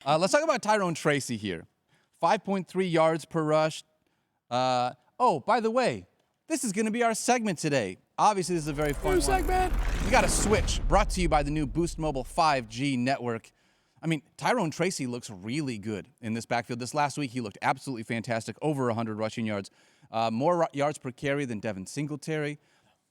Let's talk about Tyrone Tracy here. 5.3 yards per rush. Oh, by the way, this is going to be our segment today. Obviously, this is a very fun New segment. We got a switch brought to you by the new Boost Mobile 5G network. I mean, Tyrone Tracy looks really good in this backfield. This last week, he looked absolutely fantastic, over 100 rushing yards, more yards per carry than Devin Singletary.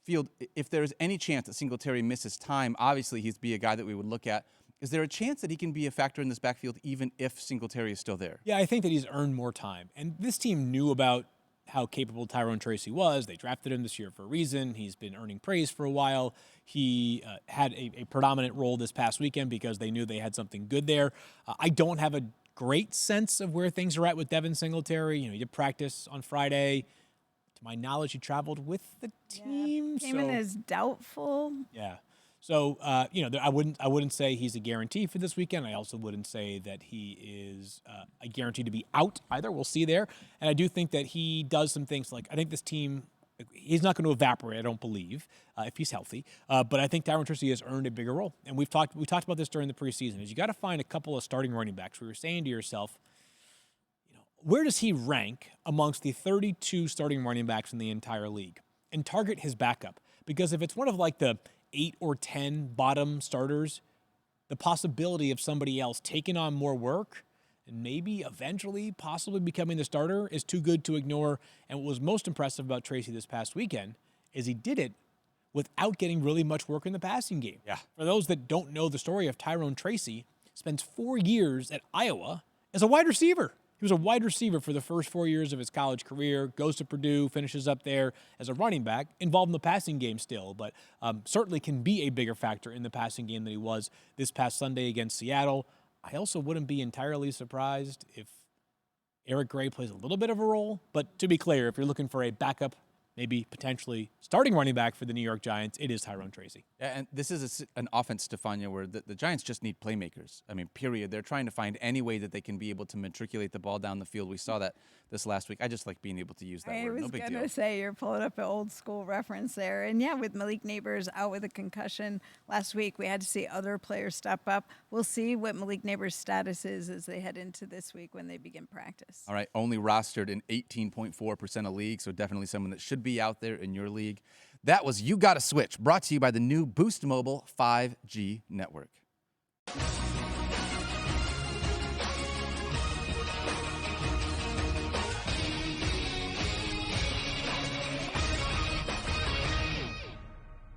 If there's any chance that Singletary misses time, obviously he'd be a guy that we would look at. Is there a chance that he can be a factor in this backfield even if Singletary is still there? Yeah, I think that he's earned more time. And this team knew about how capable Tyrone Tracy was. They drafted him this year for a reason. He's been earning praise for a while. He had a predominant role this past weekend because they knew they had something good there. I don't have a great sense of where things are at with Devin Singletary. He did practice on Friday. To my knowledge, he traveled with the team. Yeah, came in as doubtful. Yeah. So, I wouldn't say he's a guarantee for this weekend. I also wouldn't say that he is a guarantee to be out either. We'll see there. And I do think that he does some things like, I think this team, he's not going to evaporate, I don't believe, if he's healthy. But I think Tyrone Tracy has earned a bigger role. And we talked about this during the preseason, is you got to find a couple of starting running backs where you're saying to yourself, where does he rank amongst the 32 starting running backs in the entire league? And target his backup. Because if it's one of like the 8 or 10 bottom starters, the possibility of somebody else taking on more work and maybe eventually possibly becoming the starter is too good to ignore. And what was most impressive about Tracy this past weekend is he did it without getting really much work in the passing game. Yeah. For those that don't know the story of Tyrone Tracy, spends 4 years at Iowa as a wide receiver. He was a wide receiver for the first 4 years of his college career, goes to Purdue, finishes up there as a running back, involved in the passing game still, but certainly can be a bigger factor in the passing game than he was this past Sunday against Seattle. I also wouldn't be entirely surprised if Eric Gray plays a little bit of a role, but to be clear, if you're looking for a backup, maybe potentially starting running back for the New York Giants, it is Tyrone Tracy. Yeah, and this is an offense, Stefania, where the Giants just need playmakers. I mean, period. They're trying to find any way that they can be able to matriculate the ball down the field. We saw that this last week. I just like being able to use that word. No big deal. I was going to say, you're pulling up an old school reference there. And yeah, with Malik Neighbors out with a concussion last week, we had to see other players step up. We'll see what Malik Neighbors' status is as they head into this week when they begin practice. All right, only rostered in 18.4% of leagues, so definitely someone that should be out there in your league. That was You Gotta Switch, brought to you by the new Boost Mobile 5G network.